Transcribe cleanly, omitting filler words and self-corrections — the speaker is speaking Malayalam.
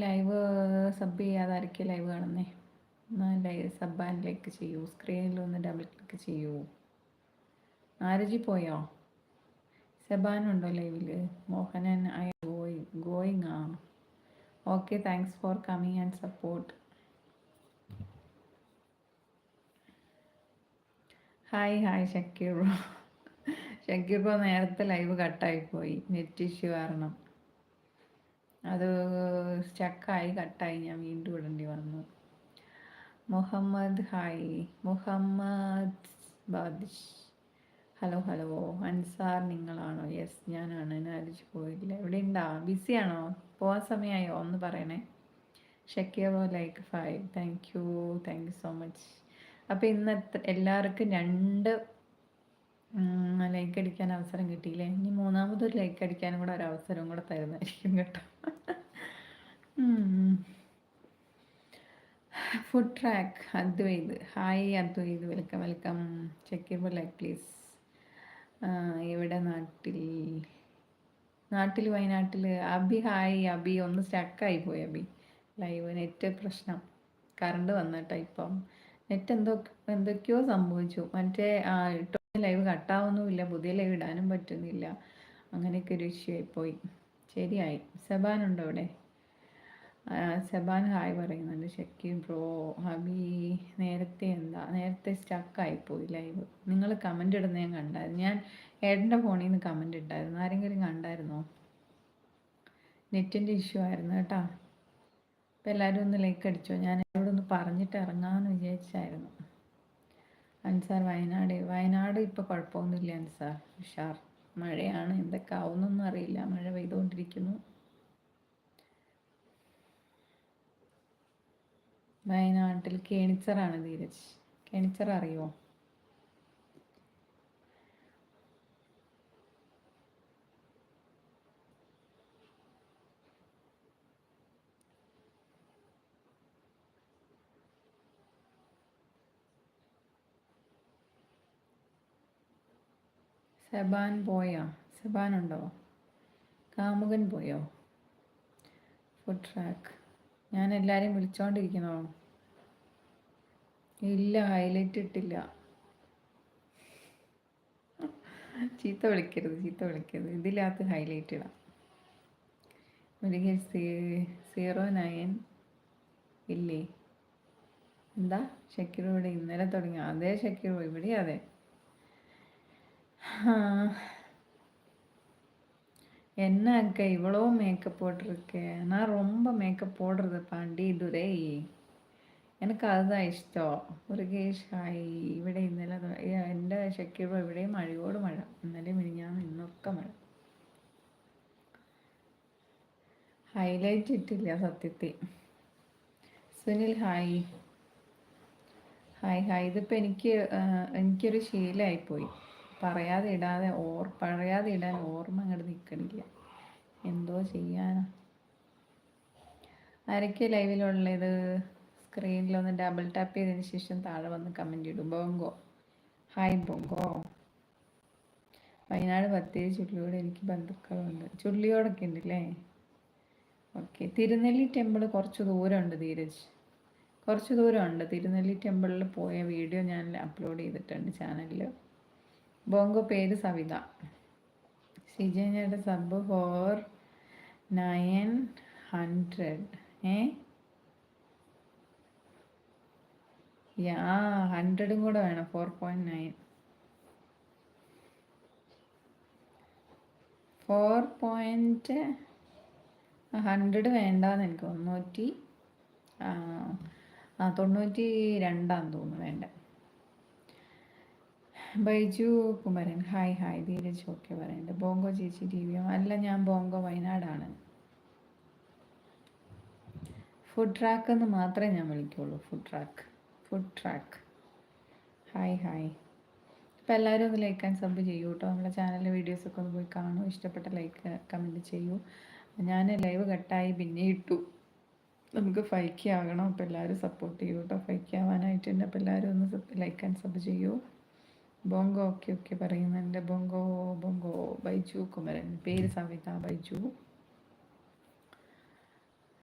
ലൈവ് സബ് ചെയ്യാതെ ആരൊക്കെ ലൈവ് കാണുന്നേ? ലൈവ് സബ് ആൻഡ് ലൈക്ക് ചെയ്യൂ. സ്ക്രീനിൽ ഒന്ന് ഡബിൾ ക്ലിക്ക് ചെയ്യൂ. ആരജി പോയോ? സെബാൻ ഉണ്ടോ ലൈവില്? മോഹനൻ ഐ ഗോയിങ് ആ. Okay, thanks for coming and support. Hi Shakir bro. Shakir bro നേരത്തെ ലൈവ് കട്ടായിപ്പോയി, നെറ്റ് ഇഷ്യൂ കാരണം. അത് സ്റ്റക്കായി കട്ടായി, ഞാൻ വീണ്ടും ഇടേണ്ടി വന്നു. മുഹമ്മദ് ഹായ്. മുഹമ്മദ് ബാദിഷ് ഹലോ. അൻസാർ നിങ്ങളാണോ? യെസ് ഞാനാണ്. ആരിച്ച് പോയില്ല. എവിടെ ഉണ്ടാ? ബിസിയാണോ? പോവാൻ സമയമായോ? ഒന്ന് പറയണേ. Shakir like 5. Thank you so much. അപ്പോൾ ഇന്ന് എല്ലാവർക്കും 2 ലൈക്ക് അടിക്കാൻ അവസരം കിട്ടിയില്ലേ? ഇനി മൂന്നാമതൊരു ലൈക്ക് അടിക്കാനും കൂടെ ഒരു അവസരം കൂടെ തരുന്നതായിരിക്കും കേട്ടോ. Food track Advaith hi. Advaith welcome. Shakeer like please. ഇവിടെ നാട്ടിൽ വയനാട്ടിൽ. അബി ഹായ്. അബി ഒന്ന് സ്റ്റക്കായി പോയി അബി. ലൈവ് നെറ്റ് പ്രശ്നം. കറണ്ട് വന്നിട്ടാ ഇപ്പം. നെറ്റ് എന്തൊക്കെയോ സംഭവിച്ചു. മറ്റേ ലൈവ് കട്ടാവുന്നുമില്ല, പുതിയ ലൈവ് ഇടാനും പറ്റുന്നില്ല. അങ്ങനെയൊക്കെ ഒരു ഇഷ്യൂ ആയിപ്പോയി. ശരിയായി. സെബാൻ ഉണ്ടോ ഇവിടെ? സെബാൻ ഹായ് പറയുന്നുണ്ട്. ഷക്കീർ ബ്രോ. ഹബി നേരത്തെ സ്റ്റക്കായിപ്പോയി ലൈവ്. നിങ്ങൾ കമൻ്റ് ഇടുന്ന ഞാൻ കണ്ടായിരുന്നു. ഞാൻ ഏട്ടൻ്റെ ഫോണിൽ നിന്ന് കമൻ്റ് ഇട്ടായിരുന്നു. ആരെങ്കിലും കണ്ടായിരുന്നോ? നെറ്റിൻ്റെ ഇഷ്യൂ ആയിരുന്നു കേട്ടോ. അപ്പോൾ എല്ലാവരും ഒന്ന് ലൈക്ക് അടിച്ചോ. ഞാൻ എന്നോട് ഒന്ന് പറഞ്ഞിട്ട് ഇറങ്ങാമെന്ന് വിചാരിച്ചായിരുന്നു. അൻസാർ വയനാട് ഇപ്പോൾ കുഴപ്പമൊന്നുമില്ല അൻസാർ. ഉഷാർ. മഴയാണ്, എന്തൊക്കെ ആവുന്നൊന്നും അറിയില്ല. മഴ പെയ്തുകൊണ്ടിരിക്കുന്നു. വയനാട്ടിൽ കേണിച്ചറാണ് ധീരജ്. കേണിച്ചർ അറിയോ? സെബാൻ പോയോ? സെബാൻ ഉണ്ടോ? കാമുകൻ പോയോ? ഫുഡ് ട്രാക്ക് ഞാൻ എല്ലാവരെയും വിളിച്ചോണ്ടിരിക്കണോ? ഇല്ല, ഹൈലൈറ്റ് ഇട്ടില്ല. ചീത്ത വിളിക്കരുത്. ഇതിനകത്ത് ഹൈലൈറ്റ് ഇടാം. ഒരിക്കൽ 09 ഇല്ലേ? എന്താ ഷക്കീർ ഇവിടെ ഇന്നലെ തുടങ്ങി? അതേ ഷക്കീർ ഇവിടെ അതെ. என்ன அக்கா இவ்வளோ மேக்கப் போட்டிருக்கேன்? நான் ரொம்ப மேக்கப் போடுறது பாண்டி துரை. എനിക്ക് അതുதான் ഇഷ്ടം. മുരുകേഷ് ഹായ്. ഇവിടെ ഇന്നലെ എൻ്റെ ഷക്കീർ ഇവിടെ മഴയോട് മഴ. ഇന്നലെ മിനിഞ്ഞാന്ന് ഇന്നൊക്കെ മഴ. ഹൈലൈറ്റ് ഇട്ടില്ല സത്യത്തിൽ. സുനിൽ ഹായ്. ഇതിപ്പോൾ എനിക്കൊരു ശീലമായിപ്പോയി. പറയാതെ ഇടാൻ ഓർമ്മ അങ്ങോട്ട് നിൽക്കണില്ല. എന്തോ ചെയ്യാനാ. ആരൊക്കെ ലൈവിലുള്ളത്? സ്ക്രീനിലൊന്ന് ഡബിൾ ടാപ്പ് ചെയ്തതിന് ശേഷം താഴെ വന്ന് കമൻറ്റ് ഇടും. ബോങ്കോ ഹായ് ബോങ്കോ. വയനാട് ബത്തേരി ചുള്ളിയോട് എനിക്ക് ബന്ധുക്കളുണ്ട്. ചുള്ളിയോടൊക്കെ ഉണ്ടല്ലേ? ഓക്കെ. തിരുനെല്ലി ടെമ്പിൾ കുറച്ച് ദൂരമുണ്ട് ധീരജ്. കുറച്ച് ദൂരമുണ്ട്. തിരുനെല്ലി ടെമ്പിളിൽ പോയ വീഡിയോ ഞാൻ അപ്ലോഡ് ചെയ്തിട്ടുണ്ട് ചാനലിൽ. ബോങ്കോ പേര് സവിത. സിജയുടെ sub four 900. 100 കൂടെ വേണം. 4.9. 100 വേണ്ടാന്ന് എനിക്ക് 92 തോന്നുന്നു വേണ്ട. ബൈജു കുമരൻ ഹായ്. ധീരജ് ഓക്കെ പറയണ്ട. ബോങ്കോ ചേച്ചി ടി വി അല്ല, ഞാൻ ബോങ്കോ വയനാടാണ്. ഫുഡ് ട്രാക്ക് എന്ന് മാത്രമേ ഞാൻ വിളിക്കുള്ളൂ. Food track hi. അപ്പോൾ എല്ലാവരും ഒന്ന് ലൈക്ക് ആൻഡ് സബ് ചെയ്യൂ കേട്ടോ. നമ്മുടെ ചാനലിലെ വീഡിയോസൊക്കെ ഒന്ന് പോയി കാണൂ. ഇഷ്ടപ്പെട്ട ലൈക്ക് കമൻറ്റ് ചെയ്യൂ. ഞാൻ ലൈവ് കട്ടായി പിന്നെ ഇട്ടു. നമുക്ക് 5K ആകണം. അപ്പോൾ എല്ലാവരും സപ്പോർട്ട് ചെയ്യൂ കേട്ടോ. 5K ആവാനായിട്ടുണ്ട്. അപ്പോൾ എല്ലാവരും ഒന്ന് ലൈക്ക് ആൻഡ് സബ് ചെയ്യൂ. ബോങ്കോ ഓക്കെ പറയുന്നുണ്ട്. ബോങ്കോ ബൈജു കുമരൻ. പേര് സവിത. ബൈജു